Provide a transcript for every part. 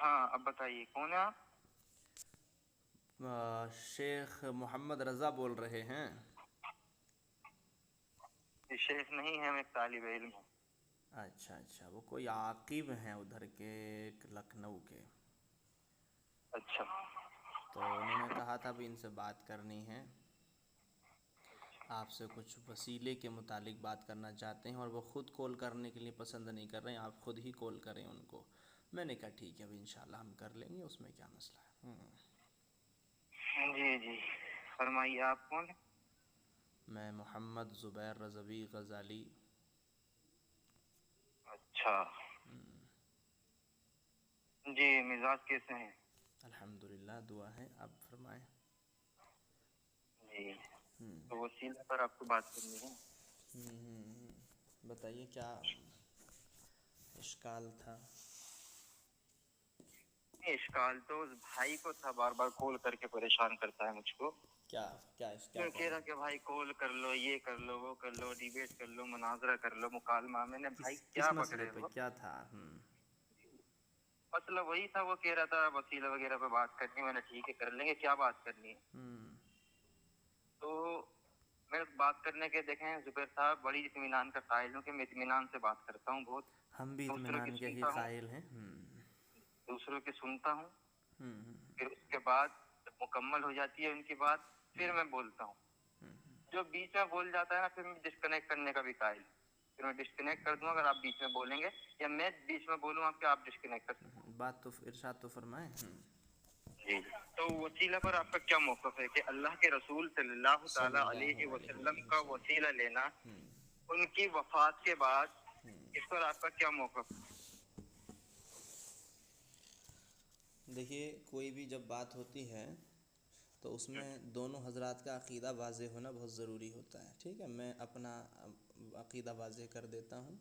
ہاں اب بتائیے کون ہے آپ؟ شیخ محمد رضا بول رہے ہیں۔ یہ شیخ نہیں ہے، میں ایک طالب علم ہوں۔ اچھا اچھا، وہ کوئی عاقب ہیں ادھر کے، ایک لکھنؤ کے، اچھا تو انہوں نے کہا تھا بھی ان سے بات کرنی ہے، آپ سے کچھ وسیلے کے متعلق بات کرنا چاہتے ہیں، اور وہ خود کال کرنے کے لیے پسند نہیں کر رہے ہیں، آپ خود ہی کال کریں ان کو۔ میں نے کہا ٹھیک ہے ابھی انشاءاللہ ہم کر لیں گے، اس میں کیا مسئلہ ہے۔ جی جی، فرمائیے آپ کون ہیں؟ میں محمد زبیر رضوی غزالی۔ اچھا جی، مزاج کیسے ہیں؟ الحمدللہ، دعا ہے، آپ فرمائیں۔ جی، تو وسیلہ پر آپ کو بات کرنی ہے۔ بتائیے کیا اشکال تھا؟ اشکال تو اس بھائی کو تھا، بار بار کال کر کے پریشان کرتا ہے مجھ کو۔ کیا کیوں کر کہہ رہا رہا کہ بھائی کال کر لو، یہ کر لو، وہ کر لو، ڈیبیٹ کر لو، مناظرہ کر لو، مکالمہ۔ میں نے بھائی کس کیا بک مسئلے رہے پہ ہو؟ کیا تھا؟ مسئلہ وہی تھا، وہ کہہ رہا تھا وسیلہ وغیرہ پہ بات کرنی۔ میں نے ٹھیک ہے کر لیں گے، کیا بات کرنی ہے؟ تو میں بات کرنے کے دیکھیں زبیر صاحب، بڑی اطمینان کا قائل ہوں کہ میں اطمینان سے بات کرتا ہوں بہت، ہم بھی دوسروں کی اطمینان کے ہی سنتا ہوں، قائل ہیں۔ دوسروں کی سنتا ہوں، پھر اس کے بعد جب مکمل ہو جاتی ہے ان کی بات پھر میں بولتا ہوں۔ جو بیچ میں بول جاتا ہے نا، پھر میں ڈسکنیکٹ کرنے کا بھی قائل ہوں، پھر میں ڈسکنیکٹ کر دوں اگر آپ بیچ میں بولیں گے، یا میں بیچ میں بولوں آپ کے، آپ ڈسکنیکٹ کر سکیں۔ بات تو ارشاد تو فرمائیں۔ جی، تو وسیلہ پر آپ کا کیا موقف ہے کہ اللہ کے رسول صلی اللہ صلی تعالی اللہ علیہ علیہ وسلم وآلہ کا وسلم۔ وسیلہ لینا ان کی وفات کے بعد، اس پر آپ کا کیا موقف ہے؟ دیکھیے، کوئی بھی جب بات ہوتی ہے تو اس میں دونوں حضرات کا عقیدہ واضح ہونا بہت ضروری ہوتا ہے، ٹھیک ہے؟ میں اپنا عقیدہ واضح کر دیتا ہوں،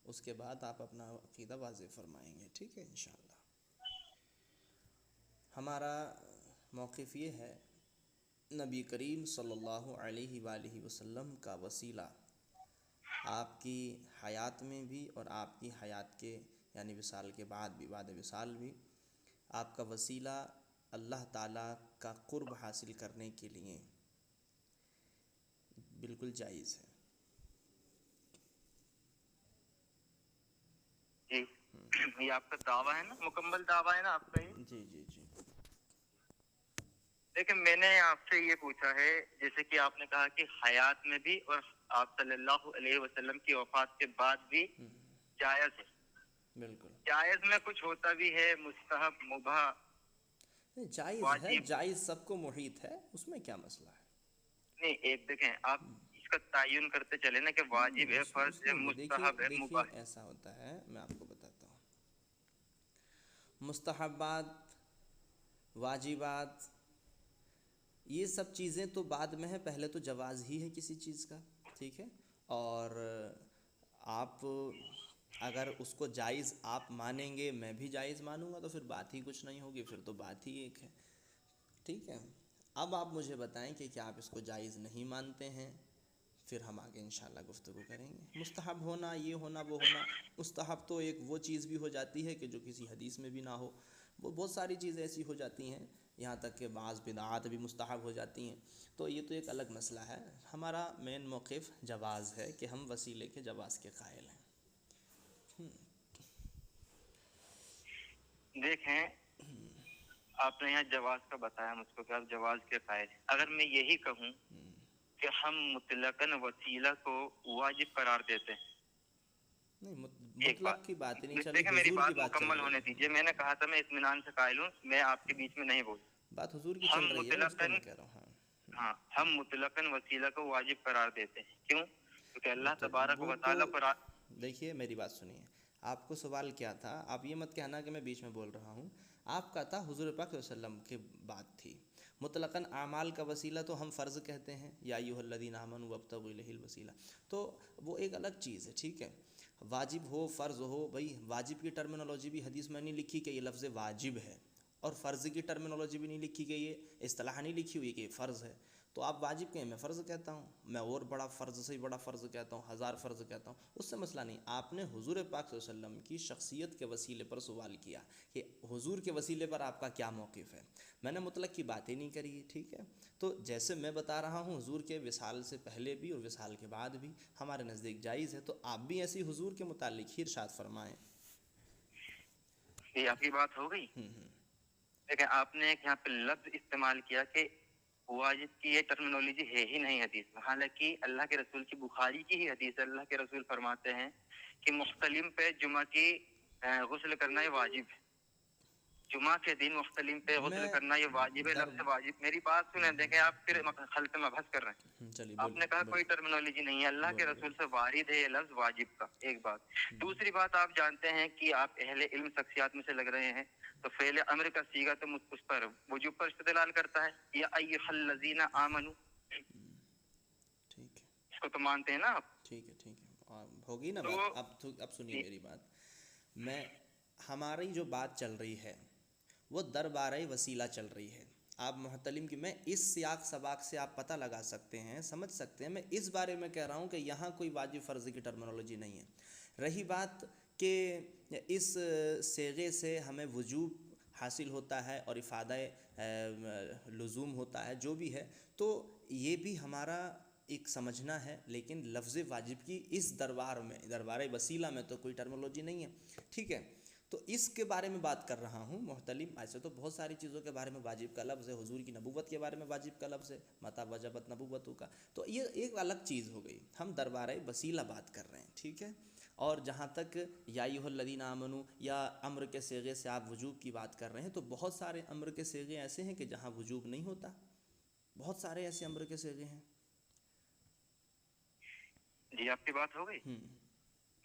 اس کے بعد آپ اپنا عقیدہ واضح فرمائیں گے، ٹھیک ہے انشاءاللہ۔ ہمارا موقف یہ ہے، نبی کریم صلی اللہ علیہ وآلہ وسلم کا وسیلہ آپ کی حیات میں بھی اور آپ کی حیات کے یعنی وصال کے بعد بھی، بعد وصال بھی، آپ کا وسیلہ اللہ تعالیٰ کا قرب حاصل کرنے کے لیے بالکل جائز ہے۔ جی، یہ آپ کا دعویٰ ہے نا، مکمل دعویٰ ہے نا آپ کا یہ؟ جی جی جی۔ لیکن میں نے آپ سے یہ پوچھا ہے، جیسے کہ آپ نے کہا کہ حیات میں بھی اور آپ صلی اللہ علیہ وسلم کی وفات کے بعد بھی جائز ہے۔ بالکل جائز میں کچھ ہوتا بھی ہے، مستحب، مباح، جائز ہے، واجب۔ جائز سب کو محیط ہے، اس میں کیا مسئلہ ہے؟ نہیں، ایک دیکھیں آپ اس کا تعین کرتے چلے نا کہ واجب ہے، فرض اس ہے، میں مستحب ہے، دیکھیے مباح ہے۔ ایسا ہوتا ہے، میں آپ کو بتاتا ہوں۔ مستحبات، واجبات، یہ سب چیزیں تو بعد میں ہے، پہلے تو جواز ہی ہے کسی چیز کا، ٹھیک ہے؟ اور آپ اگر اس کو جائز آپ مانیں گے، میں بھی جائز مانوں گا، تو پھر بات ہی کچھ نہیں ہوگی، پھر تو بات ہی ایک ہے، ٹھیک ہے؟ اب آپ مجھے بتائیں کہ کیا آپ اس کو جائز نہیں مانتے ہیں، پھر ہم آگے انشاءاللہ گفتگو کریں گے۔ مستحب ہونا، یہ ہونا، وہ ہونا، مستحب تو ایک وہ چیز بھی ہو جاتی ہے کہ جو کسی حدیث میں بھی نہ ہو، وہ بہت ساری چیزیں ایسی ہو جاتی ہیں، یہاں تک کہ بعض بدعات بھی مستحب ہو جاتی ہیں، تو یہ تو ایک الگ مسئلہ ہے۔ ہمارا مین موقف جواز ہے کہ ہم وسیلے کے جواز کے قائل ہیں۔ دیکھیں، آپ نے یہاں جواز کا بتایا مجھ کو کہ آپ جواز کے قائل ہیں۔ اگر میں یہی کہوں کہ ہم مطلقاً وسیلہ کو واجب قرار دیتے ہیں، نہیں، ایک بات مطلق کی بات نہیں چل رہی، دیکھیں، میری حضور کی بات بات چل مکمل رہی ہونے ہے۔ دیجیے۔ میں نے کہا تھا میں اطمینان سے قائل ہوں، میں آپ کے بیچ میں نہیں بولوں۔ بات حضور کی ہم چل رہی ہے نا، اس کو مطلقاً، میں کہہ رہا ہوں۔ ہاں، ہم مطلقاً وسیلہ کو واجب قرار دیتے ہیں۔ کیوں؟ کیونکہ اللہ تو تبارک وہ و تو تعالیٰ قرآن۔ دیکھیے میری بات سنیے، آپ کو سوال کیا تھا، آپ یہ مت کہنا کہ میں بیچ میں بول رہا ہوں، آپ کا تھا حضور پاک صلی اللہ علیہ وسلم کی بات تھی۔ مطلقاً اعمال کا وسیلہ تو ہم فرض کہتے ہیں، یا ایھا الذین آمنوا وابتغوا الیہ الوسیلہ، تو وہ ایک الگ چیز ہے، ٹھیک ہے؟ واجب ہو، فرض ہو، بھائی واجب کی ٹرمینالوجی بھی حدیث میں نہیں لکھی کہ یہ لفظ واجب ہے، اور فرض کی ٹرمینالوجی بھی نہیں لکھی کہ یہ اصطلاح نہیں لکھی ہوئی کہ یہ فرض ہے، تو آپ واجب کہیں میں فرض کہتا ہوں، میں اور بڑا فرض سے بڑا فرض کہتا ہوں، 1000 فرض کہتا ہوں، اس سے مسئلہ نہیں۔ آپ نے حضور پاک صلی اللہ علیہ وسلم کی شخصیت کے وسیلے پر سوال کیا کہ حضور کے وسیلے پر آپ کا کیا موقف ہے، میں نے مطلق کی بات ہی نہیں کری ہے، ٹھیک ہے؟ تو جیسے میں بتا رہا ہوں حضور کے وصال سے پہلے بھی اور وصال کے بعد بھی ہمارے نزدیک جائز ہے، تو آپ بھی ایسی حضور کے متعلق ہی ارشاد فرمائیں۔ یہ آپ کی بات ہو گئی۔ لیکن آپ نے ایک یہاں پہ لفظ استعمال کیا کہ واجب کی یہ ٹرمینالوجی ہے ہی نہیں حدیث میں، حالانکہ اللہ کے رسول کی بخاری کی ہی حدیث ہے، اللہ کے رسول فرماتے ہیں کہ مختلم پہ جمعہ کی غسل کرنا یہ واجب ہے، جمعہ کے دن مختلم پہ غسل کرنا یہ واجب ہے، لفظ واجب۔ میری بات سنیں، دیکھیں آپ پھر خلط مبحث کر رہے ہیں۔ آپ نے کہا کوئی ٹرمینالوجی نہیں ہے، اللہ کے رسول سے وارد ہے یہ لفظ واجب کا، ایک بات۔ دوسری بات، آپ جانتے ہیں کہ آپ اہل علم شخصیات میں سے لگ رہے ہیں، تو فعل امر کا صیغہ تو اس پر وجوب پر استدلال کرتا ہے، یا ایھا الذین آمنوا، ٹھیک ہے، اس کو تو مانتے ہیں نا آپ؟ ٹھیک ہے، ٹھیک ہے، ہوگی نا بات۔ اب سنیے میری بات، ہماری جو بات چل رہی ہے وہ دربارہ وسیلہ چل رہی ہے۔ آپ محتلم کی، میں اس سیاق سباق سے آپ پتہ لگا سکتے ہیں، سمجھ سکتے ہیں، میں اس بارے میں کہہ رہا ہوں کہ یہاں کوئی واجب فرض کی ٹرمینالوجی نہیں ہے۔ رہی بات کہ اس صیغے سے ہمیں وجوب حاصل ہوتا ہے اور افادہ لزوم ہوتا ہے، جو بھی ہے، تو یہ بھی ہمارا ایک سمجھنا ہے، لیکن لفظ واجب کی اس دربار وسیلہ میں تو کوئی ٹرمینالوجی نہیں ہے، ٹھیک ہے؟ تو اس کے بارے میں بات کر رہا ہوں محتلم۔ ایسے تو بہت ساری چیزوں کے بارے میں واجب کا لفظ ہے، حضور کی نبوت کے بارے میں واجب کا لفظ ہے، متی وجبت نبوتوں کا، تو یہ ایک الگ چیز ہو گئی، ہم دربار وسیلہ بات کر رہے ہیں، ٹھیک ہے؟ اور جہاں تک یا ایھا الذین آمنوا یا امر کے صیغے سے آپ وجوب کی بات کر رہے ہیں، تو بہت سارے امر کے صیغے ایسے ہیں کہ جہاں وجوب نہیں ہوتا، بہت سارے ایسے امر کے صیغے ہیں۔ جی آپ کی بات ہو گئی،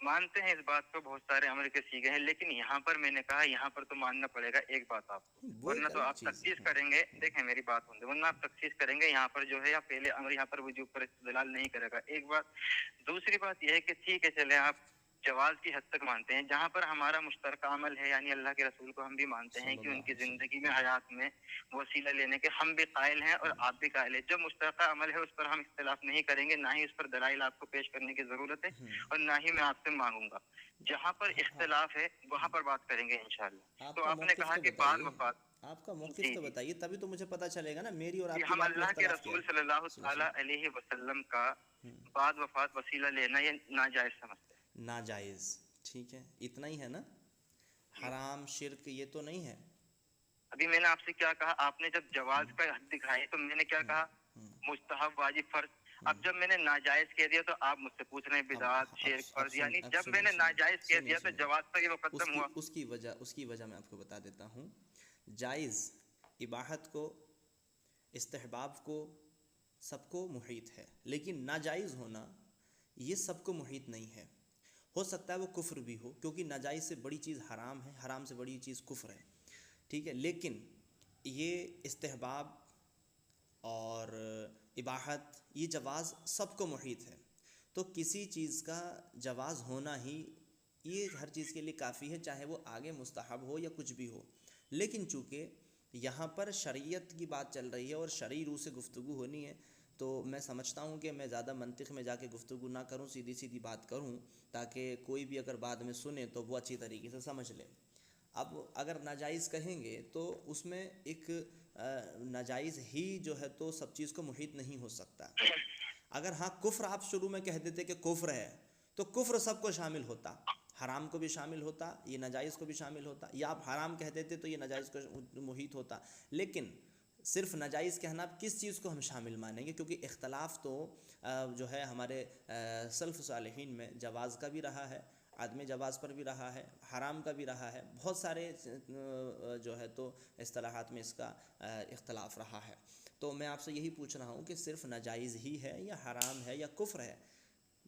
مانتے ہیں اس بات کو، بہت سارے امر کے صیغے ہیں، لیکن یہاں پر میں نے کہا یہاں پر تو ماننا پڑے گا ایک بات آپ کو، ورنہ تو آپ تخصیص کریں گے، دیکھیں میری بات سن لیں، ورنہ آپ تخصیص کریں گے یہاں پر جو ہے، یا پہلے امر یہاں پر وجوب پر استدلال نہیں کرے گا، ایک بات۔ دوسری بات یہ ہے کہ ٹھیک ہے چلے آپ جواز کی حد تک مانتے ہیں، جہاں پر ہمارا مشترکہ عمل ہے، یعنی اللہ کے رسول کو ہم بھی مانتے ہیں کہ ان کی زندگی میں، حیات میں وسیلہ لینے کے ہم بھی قائل ہیں اور آپ بھی قائل ہیں۔ جو مشترکہ عمل ہے اس پر ہم اختلاف نہیں کریں گے، نہ ہی اس پر دلائل آپ کو پیش کرنے کی ضرورت ہے، اور نہ ہی میں آپ سے مانگوں گا۔ جہاں پر اختلاف ہے وہاں پر بات کریں گے انشاءاللہ۔ تو آپ نے کہا کہ بعد وفات، آپ کا موقف تو بتائیے، تبھی تو مجھے پتہ چلے گا نا میری اور آپ کی ہم بات میں اللہ کے اختلاف کیا رسول ہے۔ صلی اللہ تعالی علیہ وسلم کا بعد وفات وسیلہ لینا یہ ناجائز سمجھتے ہیں۔ ناجائز، ٹھیک ہے، اتنا ہی ہے نا، حرام شرک یہ تو نہیں ہے۔ ابھی میں نے آپ سے کیا کہا، آپ نے جب جواز کا حد دکھائی تو میں نے کیا کہا، مستحب، واجب، فرض۔ اب جب میں نے ناجائز کہہ دیا تو آپ مجھ سے پوچھ رہے ہیں بدعت، شرک، فرض، یعنی جب میں نے ناجائز کہہ دیا تو جواز پر یہ مقدم ہوا۔ اس کی وجہ میں آپ کو بتا دیتا ہوں۔ جائز اباحت کو، استحباب کو، سب کو محیط ہے، لیکن ناجائز ہونا یہ سب کو محیط نہیں ہے۔ ہو سکتا ہے وہ کفر بھی ہو، کیونکہ ناجائز سے بڑی چیز حرام ہے، حرام سے بڑی چیز کفر ہے، ٹھیک ہے؟ لیکن یہ استحباب اور اباحت، یہ جواز سب کو محیط ہے، تو کسی چیز کا جواز ہونا ہی یہ ہر چیز کے لیے کافی ہے، چاہے وہ آگے مستحب ہو یا کچھ بھی ہو۔ لیکن چونکہ یہاں پر شریعت کی بات چل رہی ہے اور شرعی روح سے گفتگو ہونی ہے، تو میں سمجھتا ہوں کہ میں زیادہ منطق میں جا کے گفتگو نہ کروں، سیدھی سیدھی بات کروں، تاکہ کوئی بھی اگر بعد میں سنے تو وہ اچھی طریقے سے سمجھ لے۔ اب اگر ناجائز کہیں گے تو اس میں ایک ناجائز ہی جو ہے تو سب چیز کو محیط نہیں ہو سکتا۔ اگر ہاں کفر آپ شروع میں کہہ دیتے کہ کفر ہے، تو کفر سب کو شامل ہوتا، حرام کو بھی شامل ہوتا، یہ ناجائز کو بھی شامل ہوتا، یا آپ حرام کہہ دیتے تو یہ ناجائز کو محیط ہوتا۔ لیکن صرف ناجائز کہنا، کس چیز کو ہم شامل مانیں گے؟ کیونکہ اختلاف تو جو ہے ہمارے سلف صالحین میں جواز کا بھی رہا ہے، عدم جواز پر بھی رہا ہے، حرام کا بھی رہا ہے، بہت سارے جو ہے تو اصطلاحات میں اس کا اختلاف رہا ہے۔ تو میں آپ سے یہی پوچھ رہا ہوں کہ صرف ناجائز ہی ہے یا حرام ہے یا کفر ہے؟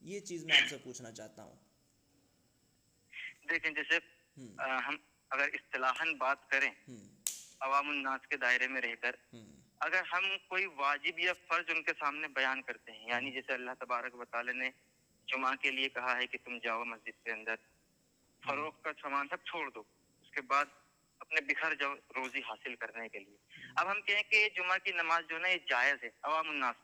یہ چیز میں آپ سے پوچھنا چاہتا ہوں۔ دیکھیں جیسے ہم اگر اصطلاحاً بات کریں عوام الناس کے دائرے میں رہ کر، اگر ہم کوئی واجب یا فرض ان کے سامنے بیان کرتے ہیں، یعنی جیسے اللہ تبارک و تعالی نے جمعہ کے لیے کہا ہے کہ تم جاؤ مسجد کے اندر، فروخت کا سامان سب چھوڑ دو، اس کے بعد اپنے بکھر جاؤ روزی حاصل کرنے کے لیے۔ اب ہم کہیں کہ جمعہ کی نماز جو ہے نا یہ جائز ہے عوام الناس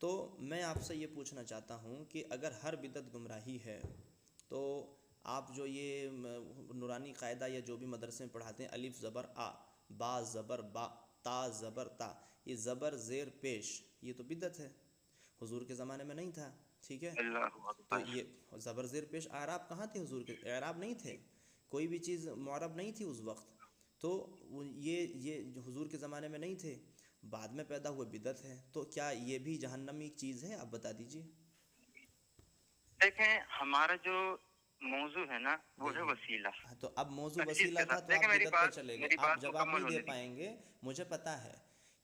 تو میں آپ سے یہ پوچھنا چاہتا ہوں کہ اگر ہر بدعت گمراہی ہے تو آپ جو یہ نورانی قاعدہ یا جو بھی مدرسے میں پڑھاتے ہیں الف زبر آ، با زبر با، تا زبر تا، یہ زبر زیر پیش، یہ تو بدعت ہے، حضور کے زمانے میں نہیں تھا، ٹھیک ہے؟ اللہ تو اکبر. یہ زبر زیر پیش اعراب کہاں تھے؟ حضور کے اعراب نہیں تھے، کوئی بھی چیز معرب نہیں تھی اس وقت، تو یہ جو حضور کے زمانے میں نہیں تھے، بعد میں پیدا ہوئے بدعت ہے، تو کیا یہ بھی جہنمی چیز ہے؟ آپ بتا دیجئے. دیکھیں ہمارا جو موضوع ہے نا وہ ہے دیکھیے، وسیلہ. تو اب موضوع تفصیل وسیلہ کے تھا ساتھ تو آپ دیکھیں بدعت پہ چلے گئے، میری آپ بات جواب مکمل نہیں دے ہونے دیجیے. پائیں گے، مجھے پتہ ہے،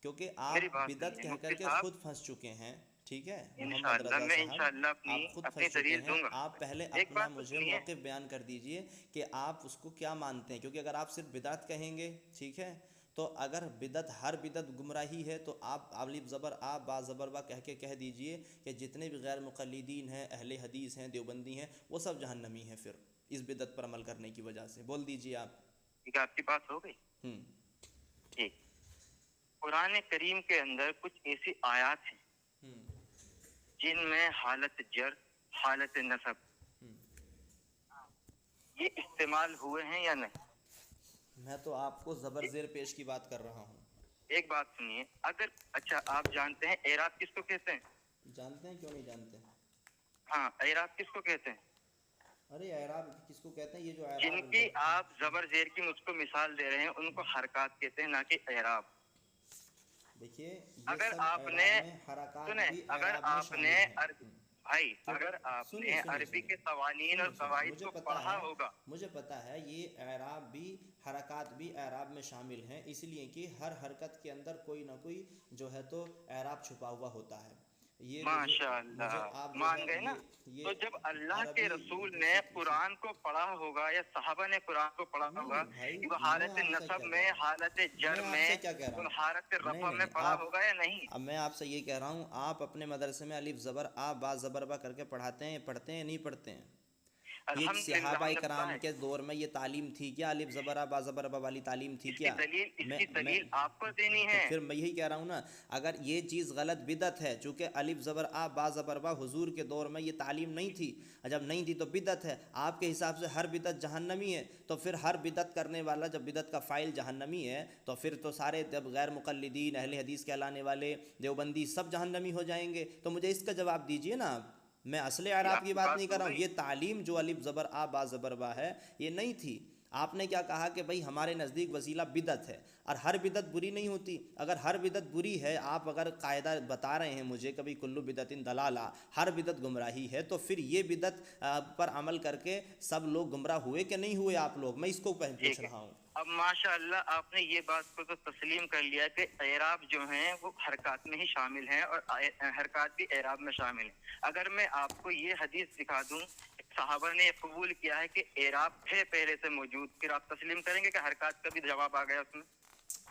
کیونکہ میری آپ بات بدعت سنیے کہہ کر مفتی کے صاحب. خود پھنس چکے ہیں، ٹھیک ہے محمد انشاءاللہ رضا میں صاحب، انشاءاللہ آپ خود اپنی پھنس چکے دلیل ہیں. دوں گا. آپ پہلے ایک اپنا بات تو مجھے سنیے. موقف بیان کر دیجئے کہ آپ اس کو کیا مانتے ہیں، کیونکہ اگر آپ صرف بدعت کہیں گے، ٹھیک ہے، تو اگر بدعت ہر بدعت گمراہی ہے تو آپ الف زبر آ با زبر با کہہ کے کہہ دیجئے کہ جتنے بھی غیر مقلدین ہیں، اہل حدیث ہیں، دیوبندی ہیں، وہ سب جہنمی ہیں پھر اس بدعت پر عمل کرنے کی وجہ سے. بول دیجئے آپ. ٹھیک ہے، آپ کی بات ہو گئی. ہوں. ٹھیک. قرآن کریم کے اندر کچھ ایسی آیات ہیں ہوں. جن میں حالت جر، حالت نصب یہ استعمال ہوئے ہیں یا نہیں؟ میں تو آپ کو زبر زیر پیش کی بات کر رہا ہوں. ایک بات سنیے. اگر اچھا آپ جانتے ہیں اعراب کس کو کہتے ہیں؟ جانتے ہیں، کیوں نہیں جانتے؟ ہاں، اعراب کس کو کہتے ہیں؟ ارے اعراب کس کو کہتے ہیں؟ یہ جو جن اعراب کی آپ زبر زیر کی مجھ کو مثال دے رہے ہیں ان کو حرکات کہتے ہیں، نہ کہ اعراب. دیکھیے یہ اگر سب آپ نے اعراب میں حرکات سنیں، بھی اگر اعراب میں آپ نے شامل ہیں. بھائی تو اگر آپ سنیے نے سنیے عربی سنیے کے قوانین اور سنیے سنیے قواعد مجھے کو پتہ پڑھا ہے، ہوگا. مجھے پتہ ہے یہ اعراب بھی، حرکات بھی اعراب میں شامل ہیں، اس لیے کہ ہر حرکت کے اندر کوئی نہ کوئی جو ہے تو اعراب چھپا ہوا ہوتا ہے. یہ ماشاء مجھے اللہ آپ جو ہے مان گئے نا. تو یہ جب اللہ کے عربی رسول نے جیسے قرآن کو پڑھا ہوگا یا صحابہ نے قرآن کو پڑھا ہوگا، نہیں بھائی، وہ میں حالت آپ سے نصب کیا کہہ میں، رہا حالت ہوں، جر میں آپ میں سے کیا کہہ رہا اور ہوں، حالت نہیں رفع نہیں میں نہیں، پڑھا آپ، ہوگا یا نہیں؟ اب میں آپ سے یہ کہہ رہا ہوں، آپ اپنے مدرسے میں الف زبر آ با زبر با کر کے پڑھاتے ہیں، پڑھتے ہیں نہیں پڑھتے ہیں؟ یہ الحمدللہ صحابہ ہم نے پڑھا کرام ہے. کے دور میں یہ تعلیم تھی کیا؟ الف زبر آ با زبر با والی تعلیم تھی کیا؟ اس میں کی میں دلیل آپ کو دینی تو ہے. پھر میں یہی کہہ رہا ہوں نا، اگر یہ چیز غلط بدعت ہے، چونکہ الف زبر آ با زبر با حضور کے دور میں یہ تعلیم نہیں تھی، جب نہیں تھی تو بدعت ہے. آپ کے حساب سے ہر بدعت جہنمی ہے، تو پھر ہر بدعت کرنے والا جب بدعت کا فاعل جہنمی ہے تو پھر تو سارے جب غیر مقلدین، اہل حدیث کہلانے والے، دیوبندی، سب جہنمی ہو جائیں گے. تو مجھے اس کا جواب دیجئے نا آپ. میں اصل اعراب آپ کی کی بات نہیں کر ہو رہا ہوں، گئی. یہ تعلیم جو الف زبر آ با زبر با ہے یہ نہیں تھی. آپ نے کیا کہا کہ بھائی ہمارے نزدیک وسیلہ بدعت ہے، اور ہر بدعت بری نہیں ہوتی. اگر ہر بدعت بری ہے، آپ اگر قاعدہ بتا رہے ہیں مجھے کبھی کلو بدعت دلالہ، ہر بدعت گمراہی ہے، تو پھر یہ بدعت پر عمل کر کے سب لوگ گمراہ ہوئے کہ نہیں ہوئے آپ لوگ؟ میں اس کو پوچھ ٹھیک ہے. رہا ہوں. اب ماشاء اللہ آپ نے یہ بات کو تو تسلیم کر لیا کہ اعراب جو ہیں وہ حرکات میں ہی شامل ہیں اور حرکات بھی اعراب میں شامل ہیں. اگر میں آپ کو یہ حدیث دکھا دوں، صحابہ نے قبول کیا ہے کہ اعراب تھے پہلے سے موجود، پھر آپ تسلیم کریں گے کہ حرکات کا بھی جواب آ گیا اس میں؟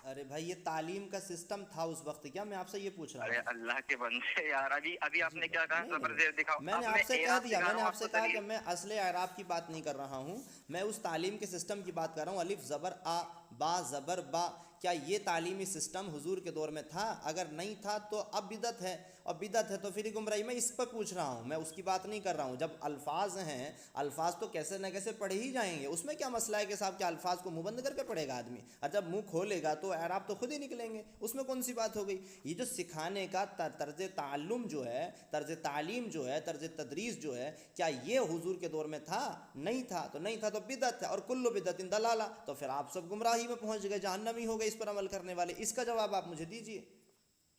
ارے بھائی، یہ تعلیم کا سسٹم تھا اس وقت کیا؟ میں آپ سے یہ پوچھ رہا ارے ہوں. اللہ کے بندے یار، ابھی آپ جی نے کیا کہا؟ نہیں نہیں زبر نہیں، زیر دکھاؤ. میں نے اب آپ میں سے کہہ اعراب دیا، دکھا میں رہا نے ہوں آپ آپ سے کو کہا کہ دلیل. میں اصل اعراب کی بات نہیں کر رہا ہوں، میں اس تعلیم کے سسٹم کی بات کر رہا ہوں. الف زبر آ با زبر با، کیا یہ تعلیمی سسٹم حضور کے دور میں تھا؟ اگر نہیں تھا تو اب بدعت ہے، اور بدعت ہے تو پھر گمراہی. میں اس پر پوچھ رہا ہوں، میں اس کی بات نہیں کر رہا ہوں. جب الفاظ ہیں، الفاظ تو کیسے نہ کیسے پڑھے ہی جائیں گے. اس میں کیا مسئلہ ہے کہ صاحب کیا الفاظ کو منہ بند کر کے پڑھے گا آدمی؟ اور جب منہ کھولے گا تو اعراب تو خود ہی نکلیں گے، اس میں کون سی بات ہو گئی؟ یہ جو سکھانے کا طرز تعلم جو ہے، طرز تعلیم جو ہے، طرز تدریس جو ہے، کیا یہ حضور کے دور میں تھا؟ نہیں تھا. تو نہیں تھا تو بدعت ہے، اور کل بدعت ضلالہ، تو پھر آپ سب گمراہی میں پہنچ گئے، جہنمی ہو گئے اس پر عمل کرنے والے. اس کا جواب آپ مجھے دیجئے.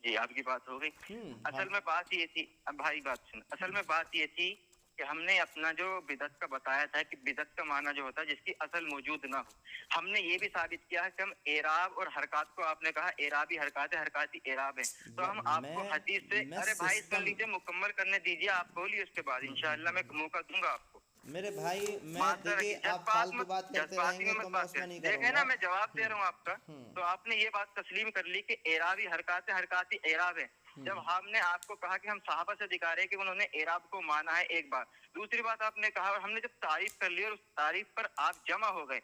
جی آپ کی بات ہو گئی. ہاں. اصل میں بات یہ تھی، اب بھائی بات سن، اصل میں بات یہ تھی کہ ہم نے اپنا جو بدعت کا بتایا تھا کہ بدعت کا معنی جو ہوتا ہے جس کی اصل موجود نہ ہو. ہم نے یہ بھی ثابت کیا ہے کہ ہم اعراب اور حرکات کو، آپ نے کہا اعرابی حرکات ہے، حرکاتی اعراب ہے، تو ہم آپ کو حدیث سے، میں ارے بھائی سن سسٹم، لیجیے، مکمل کرنے دیجیے، آپ بولیے، اس کے بعد انشاءاللہ میں موقع دوں گا آپ کو. میرے بھائی میں معذرت دیکھیے رکھیے، آپ فالتو بات کرتے رہیں جذباتی گے میں تو مت میں بات اس میں کریں. نہیں دیکھیں کروں نا گا. میں جواب دے رہا ہوں آپ کا، تو آپ نے یہ بات تسلیم کر لی کہ اعرابی حرکات حرکاتی اعراب ہے. جب ہم نے آپ کو کہا کہ ہم صحابہ سے دکھا رہے ہیں کہ انہوں نے اعراب کو مانا ہے، ایک بات. دوسری بات آپ نے کہا، اور ہم نے جب تعریف کر لی اور اس تعریف پر آپ جمع ہو گئے،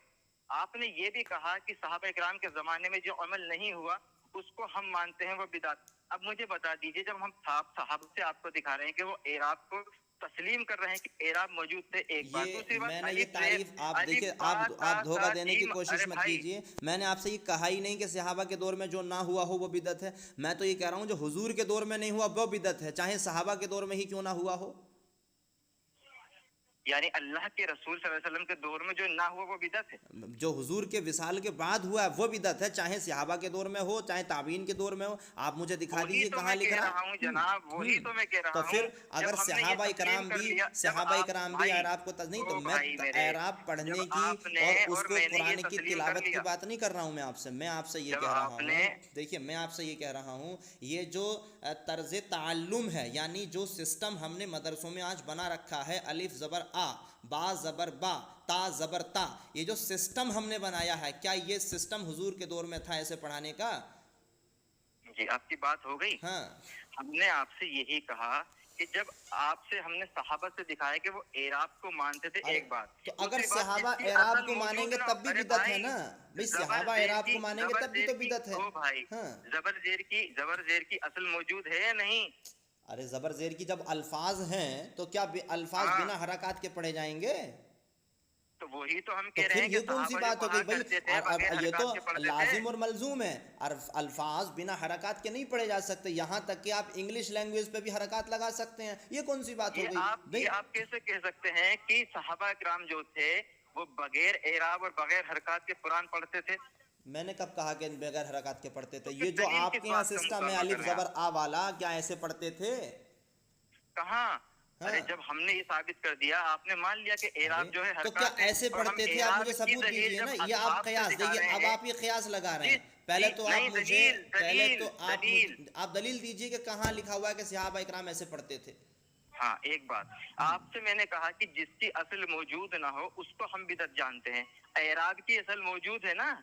آپ نے یہ بھی کہا کہ صحابہ کرام کے زمانے میں جو عمل نہیں ہوا اس کو ہم مانتے ہیں وہ بدعت. اب مجھے بتا دیجئے, جب ہم صحابہ سے آپ کو دکھا رہے ہیں کہ وہ اعراب کو تسلیم کر رہے ہیں کہ اعراب موجود تھے, ایک بات. دوسری بات میں نے یہ الف تعریف, زیر آپ دیکھیں, الف با تا آپ دھوکہ سا دینے کی جیم. کوشش ارے مت بھائی کیجیے. میں نے آپ سے یہ کہا ہی نہیں کہ صحابہ کے دور میں جو نہ ہوا ہو وہ بدعت ہے. میں تو یہ کہہ رہا ہوں جو حضور کے دور میں نہیں ہوا وہ بدعت ہے, چاہے صحابہ کے دور میں ہی کیوں نہ ہوا ہو. یعنی اللہ کے رسول صلی اللہ علیہ وسلم کے دور میں جو نہ ہوا وہ بدعت ہے. جو حضور کے وصال کے بعد ہوا ہے وہ بدعت ہے, چاہے صحابہ کے دور میں ہو چاہے تابعین کے دور میں ہو. آپ مجھے دکھا وہی دیجئے تو کہاں میں لکھ کہہ رہا. رہا ہوں جناب, وہی تو میں کہہ تو رہا پھر ہوں. اگر جب ہم نے یہ صحابہ تسلیم کر لیا, جب صحابہ آپ کرام بھی بھائی, اعراب کو نہیں, تو او میں بھائی میرے, اعراب پڑھنے جب کی آپ نے اور اس اور کو میں نے یہ قرآن کی تسلیم کر تلاوت کی لیا, بات نہیں کر رہا ہوں. میں آپ سے یہ جب کہہ رہا آپ ہوں, نے دیکھیے میں آپ سے یہ کہہ رہا ہوں, یہ جو طرز تعلم ہے, یعنی جو سسٹم ہم نے مدرسوں میں آج بنا رکھا ہے, الف زبر آ, با زبر با, تا زبر تا, یہ جو سسٹم ہم نے بنایا ہے, کیا یہ سسٹم حضور کے دور میں تھا ایسے پڑھانے کا؟ جی آپ کی بات ہو گئی. ہاں, ہم نے آپ سے یہی کہا کہ جب آپ سے ہم نے صحابہ سے دکھایا کہ وہ اعراب کو مانتے تھے, ایک بات. تو اگر دوسری بات, صحابہ جس کی اعراب اصل کو مانیں موجود گے نہ تب ہو, بھی ارے بدعت ہے بھائی, نا بھائی. زبر صحابہ زیر اعراب کی, کو مانیں گے زبر تب بھی زیر تو کی, بدعت ہے. او بھائی, ہاں, زبر زیر کی اصل موجود ہے یا نہیں؟ ارے زبر زیر کی جب الفاظ ہیں تو کیا الفاظ ہاں, بنا حرکات کے پڑھے جائیں گے؟ تو وہی تو ہم تو کہہ رہے پھر ہیں کہ یہ کون سی صحابہ جو بات ہو پڑھا گئی بھائی؟ کرتے تھے بغیر یہ تو حرکات کے پڑھتے تھے. لازم اور ملزوم ہے. الفاظ بنا حرکات کے نہیں پڑھے جا سکتے, یہاں تک کہ آپ انگلش لینگویج پہ بھی حرکات لگا سکتے ہیں. یہ کون سی بات ہو گئی بھائی؟ یہ آپ کیسے کہہ سکتے ہیں کہ صحابہ کرام جو تھے وہ بغیر اعراب اور بغیر حرکات کے قرآن پڑھتے تھے؟ میں نے کب کہا کہ بغیر حرکات کے پڑھتے تو تھے؟ پھر یہ جو دلیل آپ کس کے یہاں بات کا سسٹم ہے مطالبہ کر الف رہے ہیں زبر آپ؟ آ والا, کیا ایسے پڑھتے تھے؟ کہاں؟ ہاں, ارے جب ہم نے یہ ثابت کر دیا, آپ نے مان لیا کہ ارے اعراب جو ہے تو کیا حرکات ہے, ایسے اور ہم پڑھتے تھے؟ آپ اعراب مجھے کی ثبوت دلیل دیجئے نا. جب یہ آپ اصحاب سے قیاس دکھا دیکھیے, رہے اب ہیں. آپ یہ قیاس لگا رہے جی ہیں. پہلے تو آپ نہیں, مجھے دلیل آپ دلیل دیجئے کہ کہاں لکھا ہوا ہے کہ صحابہ اکرام ایسے پڑھتے تھے. ہاں, ایک بات آپ سے میں نے کہا کہ جس کی اصل موجود نہ ہو اس کو ہم بدعت جانتے ہیں. اعراب کی اصل موجود ہے نا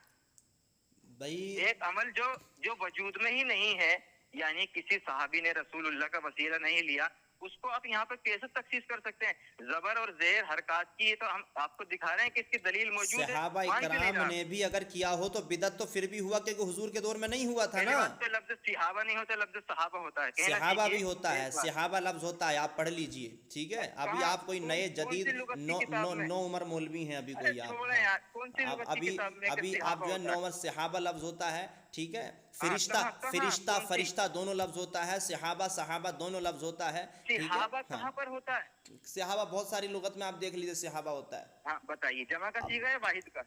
بھائی. ایک عمل جو وجود میں ہی نہیں ہے, یعنی کسی صحابی نے رسول اللہ کا وسیلہ نہیں لیا, اس کو آپ یہاں پہ کیسے تخصیص کر سکتے ہیں؟ زبر اور زیر حرکات کی تو ہم آپ کو دکھا رہے ہیں کہ اس کی دلیل موجود ہے. صحابہ مان کیوں نہیں اکرام رہا؟ نے بھی اگر کیا ہو تو بدعت تو پھر بھی ہوا, کیونکہ حضور کے دور میں نہیں ہوا تھا پہلی نا. بات تو لفظ صحابہ نہیں ہوتا, لفظ صحابہ ہوتا ہے. کہنا صحابہ سیکھیے بھی ہوتا ہے, ایک بات. صحابہ لفظ ہوتا ہے, آپ پڑھ لیجئے, ٹھیک ہے. ابھی کہاں؟ آپ کوئی نئے کون سی جدید لغت کی کتاب میں؟ نو عمر مولوی ہیں ابھی ارے کوئی آپ. چھوڑیں ہاں, یار, کون سی لغت کی کتاب میں کہ ابھی آپ صحابہ جو ہے ہوتا ہے؟ نو صحابہ لفظ ہوتا ہے, ٹھیک ہے. ہاں, کہاں کون سی؟ فرشتہ دونوں لفظ ہوتا ہے. صحابہ دونوں لفظ ہوتا ہے, ٹھیک ہے. صحابہ ہاں, کہاں پر ہوتا ہے؟ صحابہ بہت ساری لغت میں آپ دیکھ لیجئے صحابہ ہوتا ہے. ہاں بتائیے, جمع کا صیغہ ہے واحد کا؟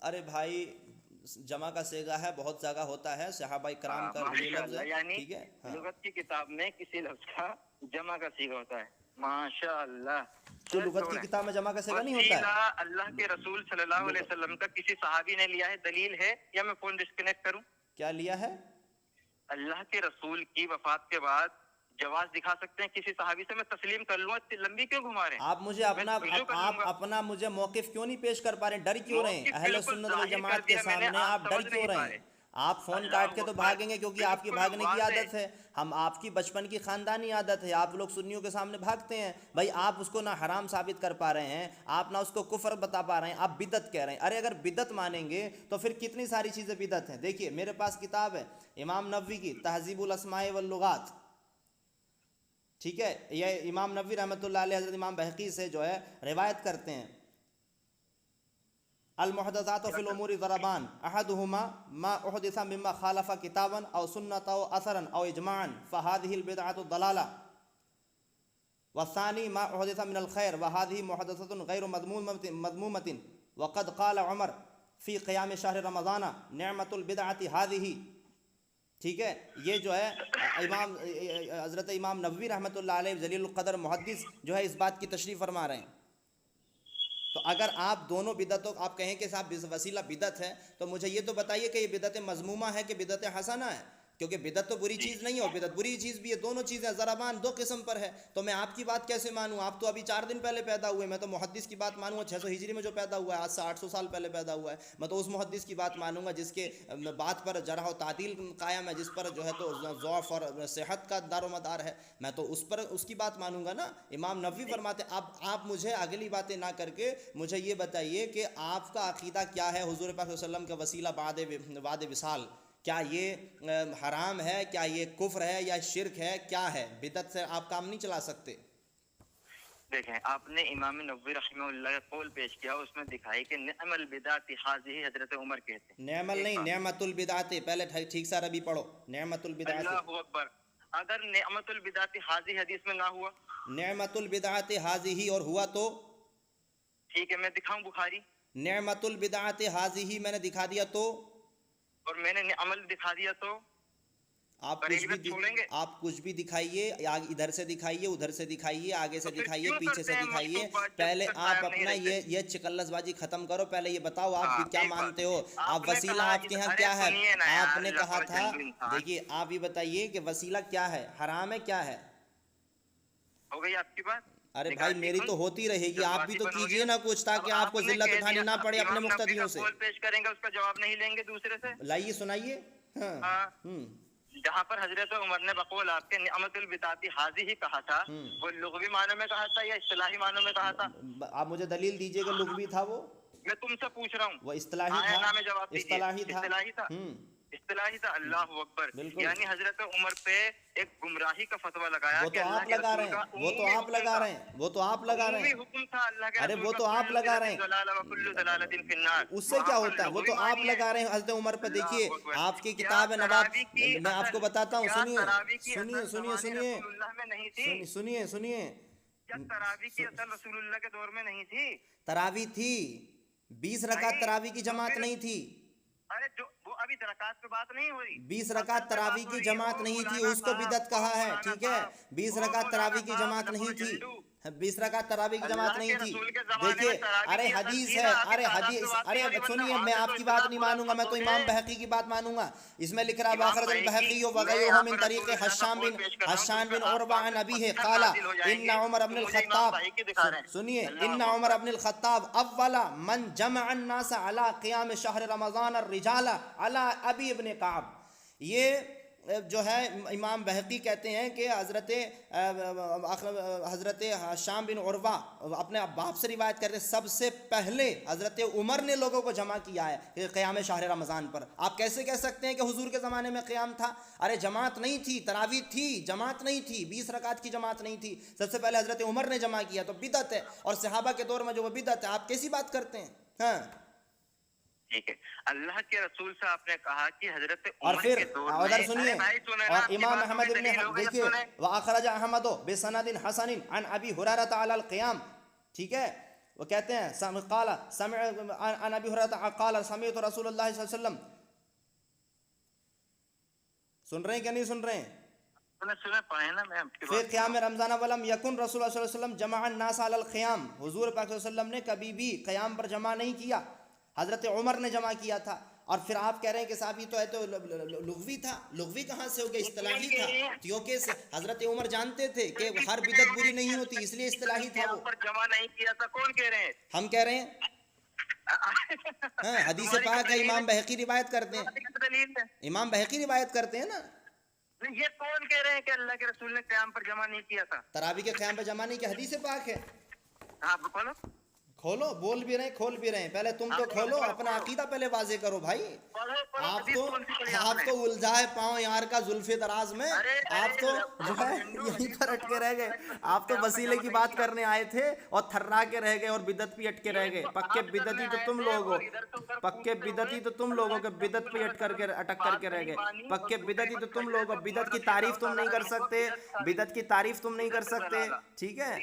ارے بھائی, جمع کا صیغہ ہے, بہت جگہ ہوتا ہے. صحابہ کرام کا یہ ماشاء لفظ ہے, اللہ, یعنی ٹھیک ہے. ہاں, لغت کی کتاب میں کسی لفظ کا جمع کا صیغہ ہوتا ہے. ماشاء اللہ. تو لغت کی کتاب میں جمع کا صیغہ نہیں ہوتا وسیلہ ہے. اللہ کے رسول صلی اللہ علیہ وسلم کا کسی صحابی نے لیا ہے, دلیل ہے, یا میں فون ڈسکنیکٹ کروں؟ کیا لیا ہے؟ اللہ کے رسول کی وفات کے بعد جواز دکھا سکتے ہیں کسی صحابی سے, میں تسلیم کر لوں. اتنی لمبی کیوں گھما رہے ہیں؟ آپ مجھے اپنا مجھے موقف کیوں نہیں پیش کر پا رہے ہیں؟ ڈر کیوں رہے ہیں موقف اہل بالکل سنت ظاہر کر والجماعت کے دیا میں نے, سامنے؟ آپ ڈر سمجھ کیوں نہیں رہے پا ہیں؟ رہے. آپ فون اللہ کاٹ کے تو اکبر, بھاگیں گے, کیونکہ آپ کی بالکل بھاگنے کی واضح. عادت ہے. ہم آپ کی بچپن کی خاندانی عادت ہے, آپ لوگ سنیوں کے سامنے بھاگتے ہیں. بھائی آپ اس کو نہ حرام ثابت کر پا رہے ہیں, آپ نہ اس کو کفر بتا پا رہے ہیں, آپ بدعت کہہ رہے ہیں. ارے اگر بدعت مانیں گے تو پھر کتنی ساری چیزیں بدعت ہیں. دیکھیے میرے پاس کتاب ہے امام نووی کی تہذیب الاسماء واللغات, ٹھیک ہے. یہ امام نووی رحمۃ اللہ علیہ حضرت امام بہقی سے جو ہے روایت کرتے ہیں, المحدثات فی الامور ضربان احدهما ما احدث مما خالف کتابا او سنتا او اثرا او اجماعا فهذه البدعۃ ضلالہ, والثانی ما احدث من الخیر وهذه محدثۃ غیر مذمومۃ, وقد قال عمر فی قیام شہر رمضان نعمت البدعۃ هذه. ٹھیک ہے, یہ جو ہے حضرت امام نووی رحمۃ اللہ علیہ جلیل القدر محدث جو ہے اس بات کی تشریح فرما رہے ہیں. تو اگر آپ دونوں بدعتوں آپ کہیں کہ صاحب وسیلہ بدعت ہے, تو مجھے یہ تو بتائیے کہ یہ بدعت مذمومہ ہے کہ بدعت حسنہ ہے, کیونکہ بدعت تو بری چیز نہیں ہے اور بدعت بری چیز بھی ہے, دونوں چیزیں ضربان دو قسم پر ہے. تو میں آپ کی بات کیسے مانوں؟ آپ تو ابھی 4 دن پہلے پیدا ہوئے, میں تو محدث کی بات مانوں گا 600 ہجری میں جو پیدا ہوا ہے, آج سے 800 سال پہلے پیدا ہوا ہے. میں تو اس محدث کی بات مانوں گا جس کے بات پر جرح و تعدیل قائم ہے, جس پر جو ہے تو ضعف اور صحت کا دار و مدار ہے. میں تو اس کی بات مانوں گا نا. امام نووی فرماتے, آپ مجھے اگلی باتیں نہ کر کے مجھے یہ بتائیے کہ آپ کا عقیدہ کیا ہے حضور پاک صلی اللہ علیہ وسلم کا وسیلہ بعد وصال, کیا یہ حرام ہے، کیا یہ کفر ہے یا شرک ہے، کیا ہے؟ بدعت سے آپ کام نہیں چلا سکتے۔ دیکھیں آپ نے امام نووی رحمہ اللہ کا قول پیش کیا، اس میں دکھائی کہ نعم البدعۃ ہذہ، حضرت عمر کہتے ہیں۔ نعمل نہیں، نعمت البدعات، پہلے ٹھیک سے عربی پڑھو، نعمت البدعات۔ اللہ اکبر، اگر نعمت البدعۃ ہذہ حدیث میں نہ ہوا، نعمت البدعات حاضی اور ہوا تو ٹھیک ہے میں دکھاؤں بخاری، نعمت البدعات حاضی میں نے دکھا دیا تو، اور میں نے عمل دکھا دیا تو آپ کچھ بھی دکھائیے، ادھر سے دکھائیے، ادھر سے دکھائیے، آگے سے دکھائیے، پیچھے سے دکھائیے، پہلے آپ اپنا یہ چکلس بازی ختم کرو، پہلے یہ بتاؤ آپ کیا مانتے ہو؟ آپ وسیلہ آپ کے یہاں کیا ہے؟ آپ نے کہا تھا، دیکھیے آپ یہ بتائیے کہ وسیلہ کیا ہے، حرام ہے کیا ہے؟ ہو گئی آپ کی بات؟ ارے بھائی میری تو ہوتی رہے گی، آپ بھی تو کیجئے نا کچھ، تاکہ آپ کو ذلت اٹھانی نہ پڑے اپنے مقتدیوں سے۔ پیش کریں گے، اس کا جواب نہیں لیں گے دوسرے سے، لائیے سنائیے۔ ہاں جہاں پر حضرت عمر نے بقول آپ کے نعمت البدعۃ ہذہ ہی کہا تھا، وہ لغوی معنوں میں کہا تھا یا اصطلاحی معنوں میں کہا تھا؟ آپ مجھے دلیل دیجئے کہ لغوی تھا وہ، میں تم سے پوچھ رہا ہوں، وہ اصطلاحی تھا، نام جواب دیجیے۔ اصطلاحی تھا، اصطلاحی تھا، اصطلاحی تھا۔ اللہ اکبر، یعنی حضرت عمر پہ ایک گمراہی کا فتویٰ لگایا، وہ تو آپ لگا رہے ہیں، وہ تو آپ لگا رہے ہیں، وہ تو آپ لگا رہے ہیں، حکم تھا اللہ کے، ارے وہ تو آپ لگا رہے ہیں، اس سے کیا ہوتا ہے؟ وہ تو آپ لگا رہے ہیں حضرت عمر پہ۔ دیکھیے آپ کی کتاب ہے نواب، میں آپ کو بتاتا ہوں، سنیے سنیے سنیے سنیے سنیے سنیے، تراویح کی اصل رسول اللہ کے دور میں نہیں تھی، تراویح تھی، 20 رکعت تراویح کی جماعت نہیں تھی۔ ارے جو وہ ابھی رکعت پہ بات نہیں ہو رہی، 20 رکعت تراویح کی جماعت نہیں تھی، اس کو بدعت کہا ہے، ٹھیک ہے؟ 20 رکعت تراویح کی جماعت نہیں تھی، 20 رکعت تراویح کی جماعت نہیں تھی۔ دیکھیے ارے حدیث ہے، ارے سنیے، میں آپ کی بات نہیں مانوں گا، میں تو امام بہقی کی بات مانوں گا۔ اس میں لکھ رہا ہے واخرج البہقی وغیرہ من طریق حشام بن عروہ عن ابیہ قال ان عمر بن الخطاب، سنیے، ان عمر بن الخطاب اول من جمع الناس علی قیام شہر رمضان الرجال علی ابی ابن کعب۔ یہ جو ہے امام بہقی کہتے ہیں کہ حضرت حشام بن عروہ اپنے باپ سے روایت کرتے ہیں، سب سے پہلے حضرت عمر نے لوگوں کو جمع کیا ہے قیام شہر رمضان پر۔ آپ کیسے کہہ سکتے ہیں کہ حضور کے زمانے میں قیام تھا؟ ارے جماعت نہیں تھی، تراویح تھی، جماعت نہیں تھی، 20 رکعت کی جماعت نہیں تھی، سب سے پہلے حضرت عمر نے جمع کیا، تو بدعت ہے، اور صحابہ کے دور میں جو وہ بدعت ہے، آپ کیسی بات کرتے ہیں؟ ہاں ٹھیک ہے، اللہ کے رسول سے آپ نے کہا کہ حضرت اور عمر پھر کے دور میں، ادھر سنیے، اور امام احمد ابن دیکھیے واخرج احمد بسند حسن عن ابی ہریرہ علی القیام، ٹھیک ہے؟ وہ کہتے ہیں قال سمع عن ابی ہریرہ قال سمعت رسول اللہ صلی اللہ علیہ وسلم، سن رہے ہیں کہ نہیں سن رہے ہیں؟ فی قیام رمضان ولم یکن رسول اللہ صلی اللہ علیہ وسلم جمع الناس علی القیام، حضور پاک صلی اللہ علیہ وسلم نے کبھی بھی قیام پر جمع نہیں کیا، حضرت عمر نے جمع کیا تھا۔ اور پھر آپ کہہ رہے ہیں کہ صاحب یہ تو ہے، تو لغوی تھا، لغوی کہاں سے ہو گیا؟ اصطلاحی تھا، کیونکہ حضرت عمر جانتے تھے کہ ہر بدعت بری نہیں ہوتی، اس لیے اصطلاحی تھا وہ۔ جمع نہیں کیا تھا، کون کہہ رہے ہیں؟ ہم کہہ رہے ہیں، ہاں حدیث پاک ہے، امام بہقی روایت کرتے ہیں، امام بہقی روایت کرتے ہیں نا۔ یہ کون کہہ رہے ہیں کہ اللہ کے رسول نے قیام پر جمع نہیں کیا تھا؟ تراویح کے قیام پر جمع نہیں کیا، حدیث پاک ہے۔ ہاں بولو، کھولو، بول بھی رہے ہیں، کھول بھی رہے ہیں، پہلے تم تو کھولو، اپنا عقیدہ پہلے واضح کرو بھائی۔ آپ تو الجھائے پاؤں یار کا زلف دراز میں، آپ تو جو ہے یہیں پر اٹکے رہ گئے، آپ تو وسیلے کی بات کرنے آئے تھے اور تھرا کے رہ گئے اور بدعت پہ اٹکے رہ گئے۔ پکے بدعتی تو تم لوگ ہو، پکے بدعتی تو تم لوگوں کے، بدعت پہ اٹک کر کے رہ گئے، پکے بدعتی تو تم لوگ ہو، بدعت کی تعریف تم نہیں کر سکتے، بدعت کی تعریف تم نہیں کر سکتے، ٹھیک ہے؟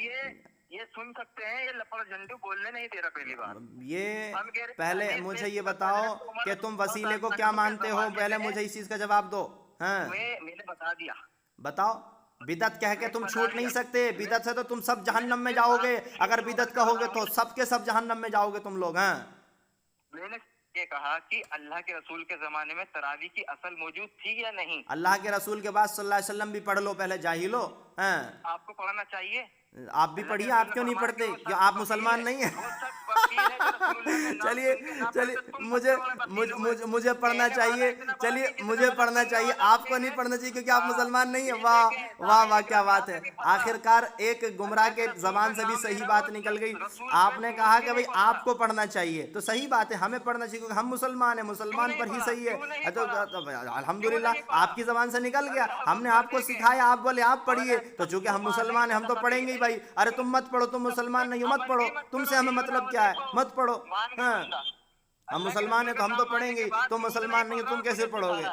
یہ سن سکتے ہیں، یہ لپڑ جھنڈو بولنے نہیں دے رہا پہلی بار۔ یہ پہلے مجھے یہ بتاؤ کہ تم وسیلے کو کیا مانتے ہو، پہلے مجھے اس چیز کا جواب دو۔ ہاں میں نے بتا دیا، بتاؤ۔ بدعت کہہ کے تم چھوٹ نہیں سکتے، بدعت سے تو تم سب جہنم میں جاؤ گے، اگر بدعت کہو گے تو سب کے سب جہنم میں جاؤ گے تم لوگ۔ ہاں میں نے یہ کہا کہ اللہ کے رسول کے زمانے میں تراویح کی اصل موجود تھی یا نہیں؟ اللہ کے رسول کے بعد صلی اللہ علیہ وسلم بھی پڑھ لو پہلے، جاہلو۔ ہاں آپ کو پڑھنا چاہیے، آپ بھی پڑھیے, آپ کیوں نہیں پڑھتے؟ کیوں آپ مسلمان نہیں ہیں؟ چلیے مجھے پڑھنا چاہیے, چلیے مجھے پڑھنا چاہیے, آپ کو نہیں پڑھنا چاہیے کیونکہ آپ مسلمان نہیں ہیں. واہ واہ واہ, کیا بات ہے. آخرکار ایک گمراہ کے زبان سے بھی صحیح بات نکل گئی. آپ نے کہا کہ بھئی آپ کو پڑھنا چاہیے, تو صحیح بات ہے, ہمیں پڑھنا چاہیے کیونکہ ہم مسلمان ہیں, مسلمان پر ہی صحیح ہے. تو الحمدللہ آپ کی زبان سے نکل گیا, ہم نے آپ کو سکھایا, آپ بولے آپ پڑھیے, تو چونکہ ہم مسلمان ہیں ہم تو پڑھیں گے ہی بھائی. ارے تم مت پڑھو, تم مسلمان نہیں ہو, مت پڑھو, تم سے ہمیں مطلب کیا ہے, مت پڑھو. ہاں ہم مسلمان ہیں تو ہم تو پڑھیں گے, تم مسلمان نہیں ہو, تم کیسے پڑھو گے؟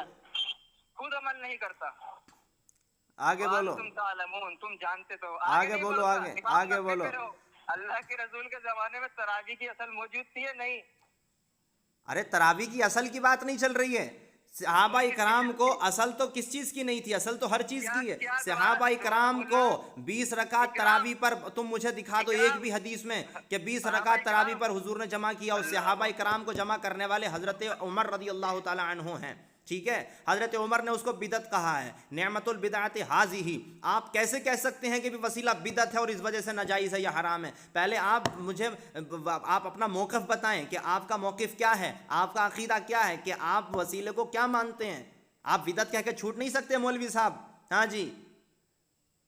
خود عمل نہیں کرتا. آگے بولو, تم جانتے تو آگے بولو, آگے بولو. اللہ کے رسول کے زمانے میں تراویح کی اصل موجود تھی یا نہیں؟ ارے تراویح کی اصل کی بات نہیں چل رہی ہے. صحابہ کرام کو اصل تو کس چیز کی نہیں تھی؟ اصل تو ہر چیز کی ہے. صحابہ کرام کو 20 رکعت تراویح پر, تم مجھے دکھا دو ایک بھی حدیث میں کہ 20 رکعت تراویح پر حضور نے جمع کیا. اور صحابہ کرام کو جمع کرنے والے حضرت عمر رضی اللہ تعالی عنہ ہیں, ٹھیک ہے. حضرت عمر نے اس کو بدعت کہا ہے, نعمت البدعۃ ھذہ. آپ کیسے کہہ سکتے ہیں کہ بھی وسیلہ بدعت ہے اور اس وجہ سے ناجائز ہے یا حرام ہے؟ پہلے آپ اپنا موقف بتائیں کہ آپ کا موقف کیا ہے, آپ کا عقیدہ کیا ہے, کہ آپ وسیلے کو کیا مانتے ہیں. آپ بدعت کہہ کے چھوٹ نہیں سکتے مولوی صاحب. ہاں جی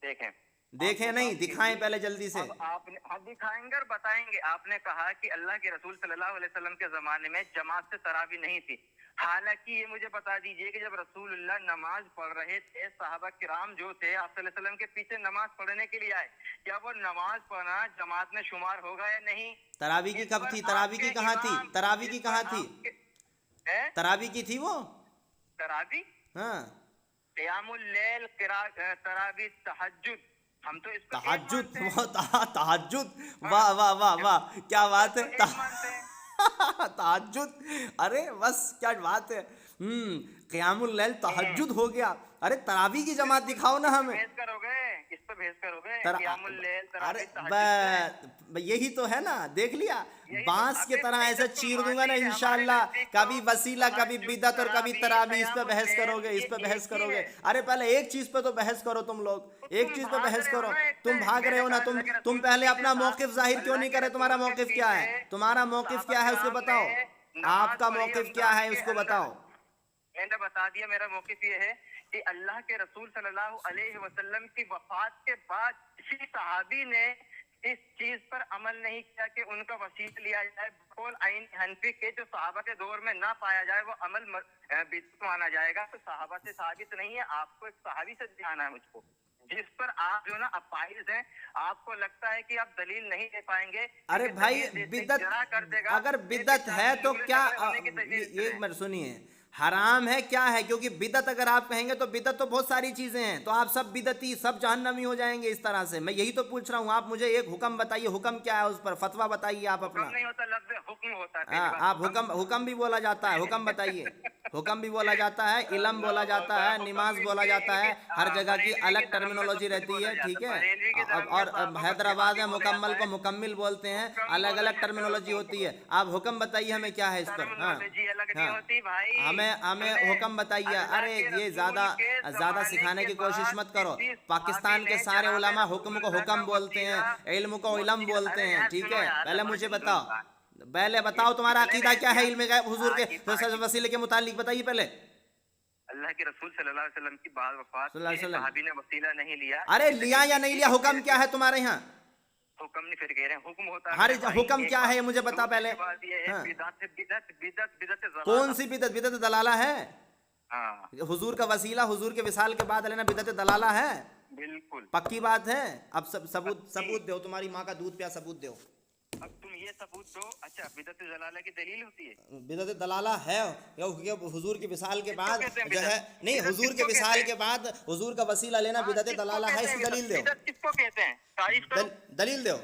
دیکھیں نہیں, دکھائیں پہلے جلدی سے. آپ دکھائیں گے اور بتائیں گے. آپ نے کہا کہ اللہ کے رسول صلی اللہ علیہ وسلم کے زمانے میں جماعت سے تراویح نہیں تھی. حالانکہ یہ مجھے بتا دیجئے کہ جب رسول اللہ نماز پڑھ رہے تھے, صحابہ کرام جو تھے آپ صلی اللہ علیہ وسلم کے پیچھے نماز پڑھنے کے لیے آئے, کیا وہ نماز پڑھنا جماعت میں شمار ہوگا یا نہیں؟ تراویح کی کب تھی؟ تراویح کی کہاں تھی؟ تراویح کی کہاں تھی؟ تراویح کی تھی وہ تراویح, ہاں قیام اللیل, تراویح, تہجد. ہم تو اس تہجد, تہجد, واہ واہ واہ واہ, کیا بات ہے. تہجد, ارے بس کیا بات ہے. قیام اللیل تہجد ہو گیا. ارے تراویح کی جماعت دکھاؤ نا ہمیں. اس پہ بحث کرو گے, قیام اللیل, ارے تہجد. یہی تو ہے نا, دیکھ لیا, بانس کی طرح ایسے چیر دوں گا نا انشاءاللہ. کبھی وسیلہ, کبھی بدعت اور کبھی تراویح. اس پہ بحث کرو گے, اس پہ بحث کرو گے. ارے پہلے ایک چیز پہ تو بحث کرو تم لوگ, ایک چیز پہ بحث کرو. تم بھاگ رہے ہو نا, تم پہلے اپنا موقف ظاہر کیوں نہیں کرے؟ تمہارا موقف کیا ہے؟ تمہارا موقف کیا ہے اس کو بتاؤ. آپ کا موقف کیا ہے اس کو بتاؤ. میں نے بتا دیا, میرا موقف یہ ہے کہ اللہ کے رسول صلی اللہ علیہ وسلم کی وفات کے بعد کسی صحابی نے اس چیز پر عمل نہیں کیا کہ ان کا وسیلہ لیا جائے. قول عین حنفی کے جو صحابہ کے دور میں نہ پایا جائے وہ عمل بدعت مانا جائے گا. تو صحابہ سے ثابت نہیں ہے, آپ کو ایک صحابی سے دکھانا ہے مجھ کو, جس پر آپ جو نا اپائز ہیں. آپ کو لگتا ہے کہ آپ دلیل نہیں دے پائیں گے. ارے بھائی بدعت, اگر بدعت ہے تو کیا, ایک منٹ سنیے, حرام ہے کیا ہے؟ کیونکہ بدعت اگر آپ کہیں گے تو بدعت تو بہت ساری چیزیں ہیں, تو آپ سب بدعتی, سب جہنمی ہو جائیں گے اس طرح سے. میں یہی تو پوچھ رہا ہوں, آپ مجھے ایک حکم بتائیے, حکم کیا ہے, اس پر فتویٰ بتائیے آپ اپنا. نہیں ہوتا, لفظ حکم ہوتا ہے. ہاں, آپ حکم بھی بولا جاتا ہے, حکم بتائیے. حکم بھی بولا جاتا ہے, علم بولا جاتا ہے, نماز بولا جاتا ہے, ہر جگہ کی الگ ٹرمینالوجی رہتی ہے, ٹھیک ہے. اور حیدرآباد میں مکمل کو مکمل بولتے ہیں, الگ الگ ٹرمینالوجی ہوتی ہے. آپ حکم بتائیے ہمیں کیا ہے اس پر. ہاں ہمیں حکم بتائیے. ارے یہ زیادہ سکھانے کی کوشش مت کرو. پاکستان کے سارے علماء حکم کو حکم بولتے ہیں, علم کو علم بولتے ہیں, ٹھیک ہے. پہلے مجھے بتاؤ تمہارا عقیدہ کیا ہے علم غیب حضور کے وسیلے کے متعلق, بتائیے پہلے. اللہ کے رسول صلی اللہ علیہ وسلم کی بعد وفات صحابی نے وسیلہ نہیں لیا. ارے لیا یا نہیں لیا, حکم کیا ہے تمہارے یہاں؟ حکم نہیں, پھر کہہ رہے ہیں حکم ہوتا ہے. ہر حکم کیا ہے مجھے بتا پہلے. کون سی بدعت؟ بدعت دلالہ ہے. حضور کا وسیلہ حضور کے وصال کے بعد لینا بدعت دلالہ ہے, بالکل پکی بات ہے. اب ثبوت دو, تمہاری ماں کا دودھ پیا, ثبوت دو. اب تم یہ ثبوت دو. اچھا, بدعت دلالہ کی دلیل ہوتی ہے؟ بدعت دلالہ ہے حضور کے وصال کے بعد جو ہے, نہیں, حضور کے وصال کے بعد حضور کا وسیلہ لینا بدعت دلالہ ہے. اس کی دلیل دو. کس کو کہتے ہیں؟ دلیل دو.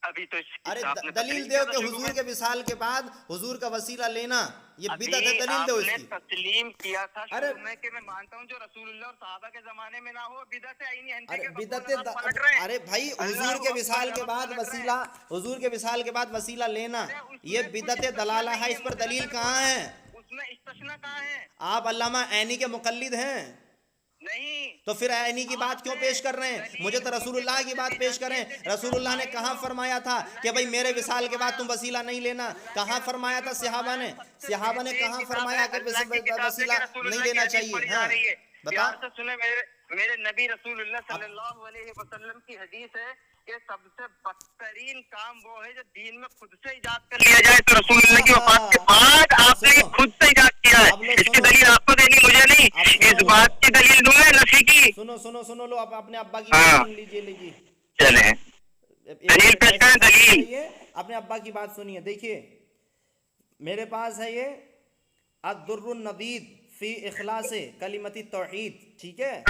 ابھی تو ارے دلیل دو کہ حضور کے وصال کے بعد حضور کا وسیلہ لینا یہ بدعت ہے. دلیل دو اس کی. تسلیم کیا تھا شروع میں کہ میں مانتا ہوں جو رسول اللہ اور صحابہ کے زمانے میں نہ ہو بدعت ہے. ارے بھائی حضور کے وصال کے بعد وسیلہ, حضور کے وصال کے بعد وسیلہ لینا یہ بدعت دلالہ ہے. اس پر دلیل کہاں ہے؟ اس میں استثناء کہاں ہے؟ آپ علامہ عینی کے مقلد ہیں. تو پھر عینی کی بات کیوں پیش کر رہے ہیں؟ مجھے تو رسول اللہ کی بات پیش کریں. رسول اللہ نے کہاں فرمایا تھا کہ بھئی میرے وصال کے بعد تم وسیلہ نہیں لینا؟ کہاں فرمایا تھا صحابہ نے کہاں فرمایا کہ وسیلہ نہیں لینا چاہیے؟ ہاں بتا. میرے نبی رسول اللہ صلی اللہ علیہ وسلم کی حدیث ہے کہ سب سے بدترین کام وہ ہے جو دین میں خود سے ایجاد کر لیا جائے. تو رسول اللہ کی وفات کے بعد آپ نے خود سے ایجاد کیا ہے. اس کی دلیل آپ کو دینی، مجھے نہیں. اس بات کی دلیل دوں میں نفی کی. سنو لو اپنے ابا کی بات سن لیجئے. چلیں دلیل پیش کریں. دلیل اپنے ابا کی بات سنیے. دیکھیے میرے پاس ہے یہ الدر النبید فی اخلاص کلمت التوحید. ٹھیک ہے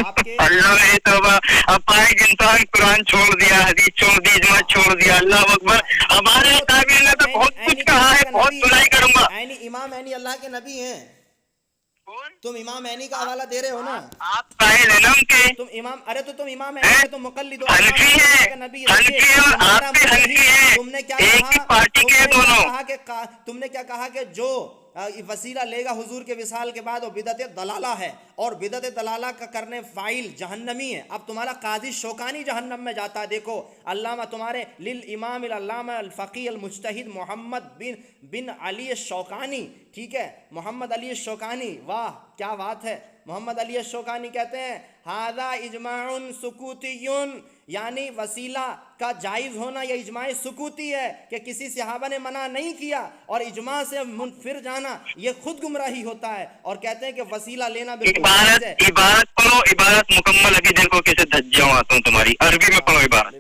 آپ کے اللہ نے توبہ. اب پائے انسان قرآن چھوڑ دیا، حدیث چھوڑ دی، اجماع چھوڑ دیا. اللہ اکبر. ہمارے قابل نے تو بہت کچھ کہا ہے، بہت بلائی کروں گا. امام عینی اللہ کے نبی ہیں. کون؟ تم امام عینی کا حوالہ دے رہے ہو نا. آپ قائل ہیں نا ان کے. تم امام، ارے تو تم امام عینی کے تم مقلد ہو. حنفی ہیں، حنفی ہیں اور آپ بھی حنفی ہیں. تم نے کیا ایک ہی پارٹی کے دونوں. تم نے کیا کہا کہ جو وسیلہ لے گا حضور کے وصال کے بعد وہ بدعت دلالہ ہے، اور بدعت دلالہ کا کرنے فاعل جہنمی ہے. اب تمہارا قاضی شوکانی جہنم میں جاتا ہے. دیکھو علامہ تمہارے للامام العلامہ الفقیہ المجتہد محمد بن علی الشوکانی. ٹھیک ہے محمد علی الشوکانی. واہ کیا بات ہے. محمد علی الشوکانی کہتے ہیں ھذا اجماع سکوتی، یعنی وسیلہ کا جائز ہونا یہ اجماع سکوتی ہے کہ کسی صحابہ نے منع نہیں کیا، اور اجماع سے منفر جانا یہ خود گمراہی ہوتا ہے. اور کہتے ہیں کہ وسیلہ لینا بالکل جائز ہے. عبارت پڑھو، عبارت مکمل. ابھی دیکھو کیسے دھجیاں آتا ہوں تمہاری. عربی میں پڑھو عبارت.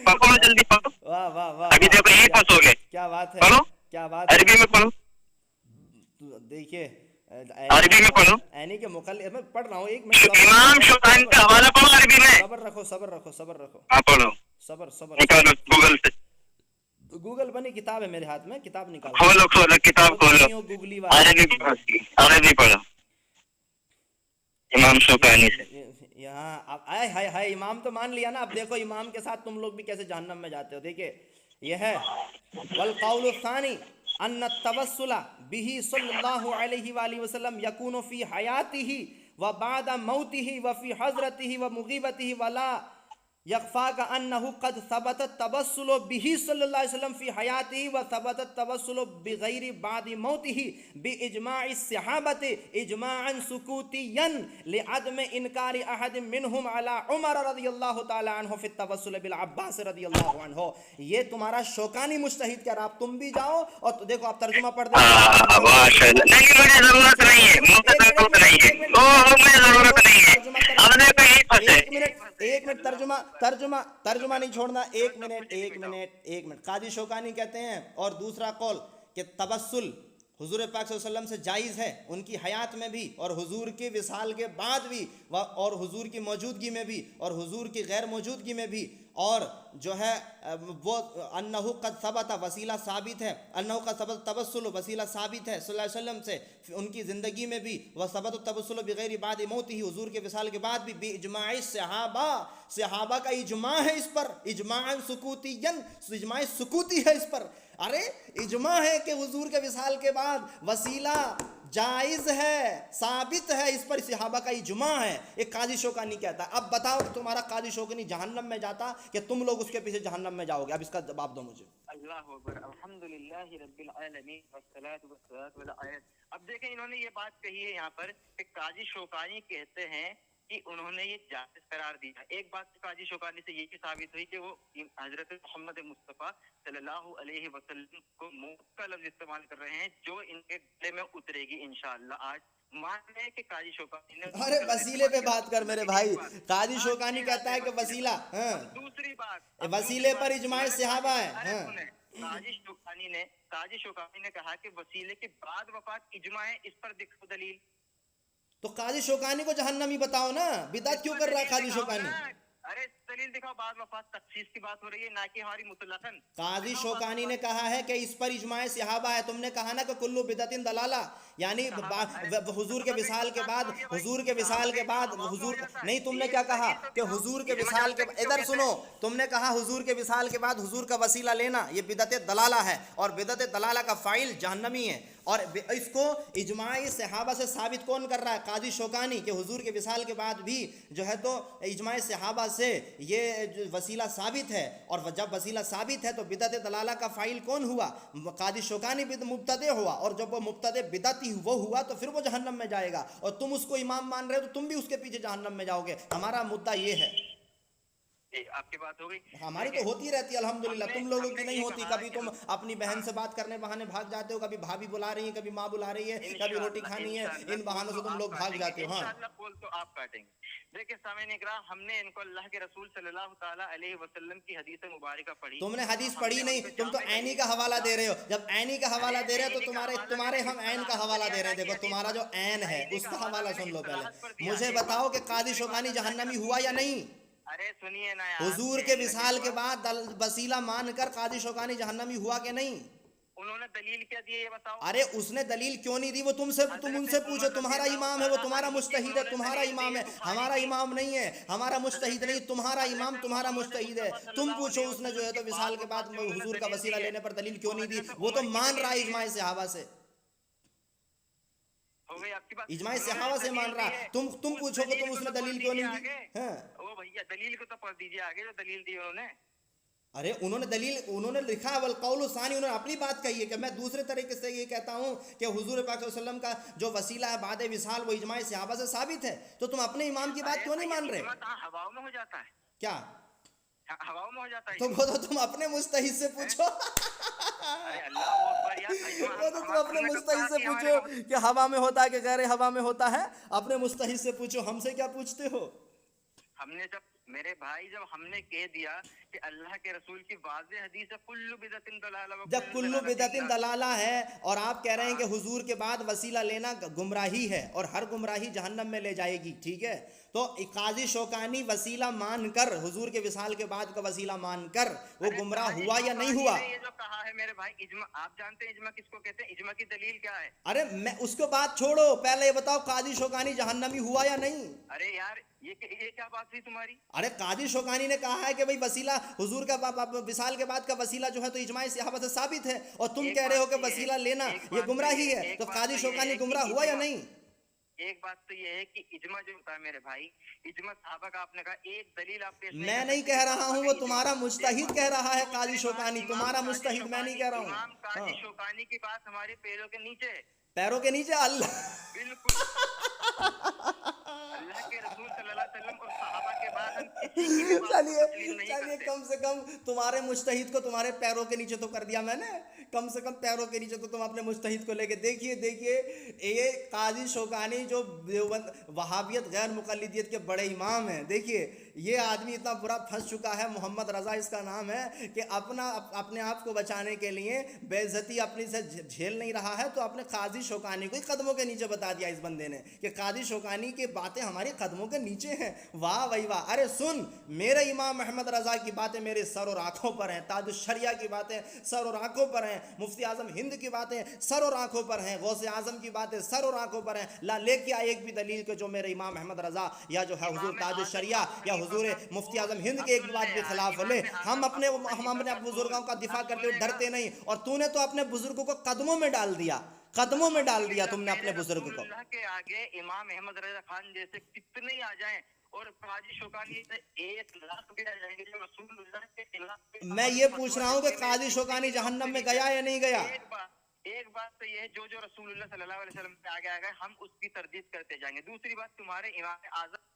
پڑھو جلدی پڑھو. واہ واہ واہ. ابھی دیکھو یہی پھنسو گے. کیا بات ہے، پڑھو کیا بات ہے. عربی میں پڑھو. دیکھیے عربی میں پڑھو. عینی کے مقلد میں پڑھ رہا ہوں. ایک منٹ امام شوکانی کا حوالہ پڑھو عربی میں. صبر رکھو صبر رکھو صبر رکھو. ہاں پڑھو. صبر نکالو گوگل سے. گوگل بنی کتاب ہے میرے ہاتھ میں، کتاب نکالو. کھولو کتاب کھولو. گوگلی عربی پڑھو امام شوکانی سے. یہاں ہائے امام تو مان لیا نا. اب دیکھو امام کے ساتھ تم لوگ بھی کیسے جہنم میں جاتے ہو. دیکھیے یہ ہے والقول الثانی ان التوسل به صلی اللہ علیہ وآلہ وسلم یکون فی حیاتہ وبعد موتہ وفی حضرتہ ومغیبتہ ولا یخفاک انہ قد ثبت التوسل به صلی اللہ علیہ وسلم فی حیاتہ وثبت التوسل بغیر بعد موتہ باجماع الصحابۃ اجماعا سکوتیا لعدم انکار احد منہم علی عمر رضی اللہ تعالی عنہ فی التوسل بالعباس رضی اللہ عنہ. یہ تمہارا شوکانی مجتہد کہہ رہا. آپ تم بھی جاؤ اور دیکھو آپ ترجمہ پڑھ دیں. نہیں مجھے ضرورت نہیں ہے، مجھے ضرورت نہیں ہے. مجھے ضرورت نہیں ہے. اب دیکھو یہی پھنسے. ایک منٹ ترجمہ نہیں چھوڑنا. ایک منٹ. قاضی شوکانی کہتے ہیں اور دوسرا قول کہ تبسل حضور پاک صلی اللہ علیہ وسلم سے جائز ہے، ان کی حیات میں بھی اور حضور کے وصال کے بعد بھی، اور حضور کی موجودگی میں بھی اور حضور کی غیر موجودگی میں بھی. اور جو ہے وہ انہ قد ثبت وسیلہ ثابت ہے، انہ قد ثبت تبسل وسیلہ ثابت ہے صلی اللہ علیہ وسلم سے ان کی زندگی میں بھی. وثبت التبسل بغیر بعد موت ہی، حضور کے وصال کے بعد بھی. باجماع صحابہ کا اجماع ہے اس پر. اجماع سکوتی ہے اس پر. ارے اجماع ہے کہ حضور کے وصال کے بعد وسیلہ جائز ہے، ثابت ہے، اس پر صحابہ کا اجماع ہے. ایک قاضی شوکانی کہتا ہے. اب بتاؤ کہ تمہارا قاضی شوکانی جہنم میں جاتا کہ تم لوگ اس کے پیچھے جہنم میں جاؤ گے؟ اب اس کا جواب دو مجھے. اللہ اکبر. الحمدللہ رب العالمین والصلاۃ والسلام علی آیت. اب دیکھیں انہوں نے یہ بات کہی ہے یہاں پر کہ قاضی شوکانی کہتے ہیں کہ انہوں نے یہ جائز قرار دیا. ایک بات قاضی شوکانی سے یہ بھی ثابت ہوئی کہ وہ حضرت محمد مصطفیٰ صلی اللہ علیہ وسلم کو موت کا لفظ استعمال کر رہے ہیں جو ان کے گلے میں اترے گی انشاءاللہ. آج مان لیں کہ قاضی شوکانی نے ارے وسیلے پہ بات کر میرے بھائی. قاضی شوکانی کہتا ہے کہ وسیلہ، دوسری بات وسیلے پر اجماع صحابہ ہے. قاضی شوکانی نے کہا کہ وسیلے کے بعد وفات اجماع ہے. اس پر دکھو دلیل. تو قاضی شوکانی کو جہنمی بتاؤ نا. بدعت کیوں کر رہا ہے قاضی شوکانی؟ ارے دلیل دکھاؤ. بعد وفات تخصیص کی بات ہو رہی ہے، نہ کہ ہماری مطلقاً. قاضی شوکانی نے کہا ہے کہ اس پر اجماع صحابہ ہے. تم نے کہا نا کہ کلو بدعت دلالہ، یعنی حضور کے وصال کے بعد، حضور کے وصال کے بعد حضور نہیں. تم نے کیا کہا کہ حضور کے وصال کے، ادھر سنو، تم نے کہا حضور کے وصال کے بعد حضور کا وسیلہ لینا یہ بدعت دلالہ ہے، اور بدعت دلالہ کا فاعل جہنمی ہے. اور اس کو اجماع صحابہ سے ثابت کون کر رہا ہے؟ قاضی شوکانی، کہ حضور کے وصال کے بعد بھی جو ہے تو اجماع صحابہ سے یہ وسیلہ ثابت ہے، اور جب وسیلہ ثابت ہے تو بدعت دلالہ کا فاعل کون ہوا؟ قاضی شوکانی مبتدع ہوا، اور جب وہ مبتدع بدعتی وہ ہوا تو پھر وہ جہنم میں جائے گا، اور تم اس کو امام مان رہے ہو تو تم بھی اس کے پیچھے جہنم میں جاؤ گے۔ ہمارا مدعا یہ ہے۔ آپ کی بات ہو گئی، ہماری تو ہوتی رہتی ہے الحمدللہ، تم لوگوں کی نہیں ہوتی۔ کبھی تم اپنی بہن سے بات کرنے بہانے بھاگ جاتے ہو، کبھی بھابھی بلا رہی ہیں، کبھی ماں بلا رہی ہے، کبھی روٹی کھانی ہے، ان بہانوں سے تم لوگ بھاگ جاتے ہو۔ ہاں انشاءاللہ پول تو آپ کاٹیں گے۔ دیکھیں سامعین اکرام، ہم نے ان کو اللہ کے رسول صلی اللہ تعالیٰ علیہ وسلم کی حدیث مبارکہ پڑھی۔ تم نے حدیث پڑھی نہیں، تم تو عینی کا حوالہ دے رہے ہو۔ جب عینی کا حوالہ دے رہے ہو تو تمہارے ہم عین کا حوالہ دے رہے ہیں۔ دیکھو تمہارا جو عین ہے اس کا حوالہ سن لو پہلے۔ مجھے بتاؤ کہ قاضی شوکانی جہنمی ہوا یا نہیں؟ ارے سنیے نا یار، حضور کے وصال کے بعد وسیلہ مان کر قاضی شوکانی جہنمی ہوا کہ نہیں؟ انہوں نے دلیل کیا دی یہ بتاؤ۔ ارے اس نے دلیل کیوں نہیں دی؟ وہ تم ان سے پوچھو، تمہارا امام ہے وہ، تمہارا مجتہد ہے، تمہارا امام ہے، ہمارا امام نہیں ہے، ہمارا مجتہد نہیں، تمہارا امام تمہارا مجتہد ہے۔ تم پوچھو اس نے جو ہے تو وصال کے بعد حضور کا وسیلہ لینے پر دلیل کیوں نہیں دی؟ وہ تو مان رہا ہے اجماع صحابہ سے، اجماع صحابہ سے مان رہا۔ تم پوچھو کہ تم اس نے دلیل کیوں نہیں دی؟ ہاں وہ بھیا دلیل کو تو پڑھ دیجیے آگے، جو دلیل دی انہوں نے۔ ارے انہوں نے لکھا ہے والقول الثانی، انہوں نے اپنی بات کہی ہے کہ میں دوسرے طریقے سے یہ کہتا ہوں کہ حضور پاک صلی اللہ علیہ وسلم کا جو وسیلہ ہے بعد وصال وہ اجماع صحابہ سے ثابت ہے۔ تو تم اپنے امام کی بات کیوں نہیں مان رہے؟ ہواؤں میں ہو جاتا ہے کیا ہواؤں میں ہو جاتا ہے؟ تو وہ تو تم اپنے مجتہد سے پوچھو، وہ تو تم اپنے مجتہد سے پوچھو کہ ہوا میں ہوتا ہے کہ غیر ہوا میں ہوتا ہے، اپنے مجتہد سے پوچھو، ہم سے کیا پوچھتے ہو؟ ہم نے جب میرے بھائی جب ہم نے کہہ دیا کہ اللہ کے رسول کی واضح حدیث ہے کل بدعت ضلالہ، جب کلو بدعت ضلالہ ہے اور آپ کہہ رہے ہیں کہ حضور کے بعد وسیلہ لینا گمراہی ہے اور ہر گمراہی جہنم میں لے جائے گی، ٹھیک ہے؟ تو قاضی شوکانی وسیلہ مان کر، حضور کے وصال کے بعد کا وسیلہ مان کر وہ گمراہ ہوا یا نہیں ہوا؟ یہ جو کہا ہے میرے بھائی اجماع، آپ جانتے ہیں اجماع کس کو کہتے ہیں؟ اجماع کی دلیل کیا ہے؟ ارے میں اس کو بات چھوڑو، پہلے یہ بتاؤ قاضی شوکانی جہنمی ہوا یا نہیں؟ ارے یار یہ کیا بات تھی تمہاری؟ ارے قاضی شوکانی نے کہا ہے کہ بھئی وسیلہ حضور کا وصال کے بعد کا وسیلہ جو ہے تو اجماع صحابہ سے ثابت ہے، اور تم کہہ رہے ہو کہ وسیلہ لینا یہ گمراہی ہے، تو قاضی شوکانی گمراہ ہوا یا نہیں؟ ایک بات تو یہ ہے کہ اجماع جو ہوتا ہے میرے بھائی، اجماع صحابہ کا آپ نے کہا ایک دلیل آپ پیش میں نہیں کہہ رہا ہوں، وہ تمہارا مجتہد کہہ رہا ہے قاضی شوکانی، تمہارا مجتہد میں نہیں کہہ رہا ہوں۔ امام قاضی شوکانی کی بات ہمارے پیروں کے نیچے ہے، پیروں کے نیچے اللہ بالکل اللہ کے رسول صلی اللہ علیہ وسلم اور صحابہ کے بعد ہم کسی کی بھی بات کو تسلیم نہیں چلیے کرتے۔ کم سے کم تمہارے مجتہد کو تمہارے پیروں کے نیچے تو کر دیا میں نے، کم سے کم پیروں کے نیچے تو تم اپنے مجتہد کو لے کے دیکھیے یہ قاضی شوکانی جو وہابیت غیر مقلدیت کے بڑے امام ہیں، دیکھیے یہ آدمی اتنا برا پھنس چکا ہے، محمد رضا اس کا نام ہے، کہ اپنے آپ کو بچانے کے لیے بے عزتی اپنی سے جھیل نہیں رہا ہے تو اپنے قاضی شوکانی کو ہی قدموں کے نیچے بتا دیا اس بندے نے کہ قاضی شوکانی کی باتیں ہماری قدموں کے نیچے ہیں۔ واہ بھائی واہ! ارے سن، میرے امام محمد رضا کی باتیں میرے سر اور آنکھوں پر ہیں، تاج الشریعہ کی باتیں سر اور آنکھوں پر ہیں، مفتی اعظم ہند کی باتیں سر اور آنکھوں پر ہیں، غوث اعظم کی باتیں سر اور آنکھوں پر ہیں۔ لے کے آئے ایک بھی دلیل کہ جو میرے امام محمد رضا یا جو ہے حضور تاج الشریعہ یا حضور مفتی اعظم ہند کے ایک بھی بات کے خلاف لے، ہم اپنے بزرگوں کا دفاع کرتے ہوئے ڈرتے نہیں، اور تو نے تو اپنے بزرگوں کو قدموں میں ڈال دیا، قدموں میں ڈال دیا تم نے اپنے بزرگ کو۔ اللہ کے آگے امام احمد رضا خان جیسے کتنے ہی آ جائیں اور قاضی شوکانی سے 1,00,000 بھی آ جائیں گے جو رسول اللہ کے خلاف۔ میں یہ پوچھ رہا ہوں کہ قاضی شوکانی جہنم میں گیا یا نہیں گیا؟ ایک بات تو یہ ہے جو رسول اللہ صلی اللہ علیہ وسلم کے آگے آ گئے ہم اس کی تردید کرتے جائیں گے۔ دوسری بات تمہارے امام اعظم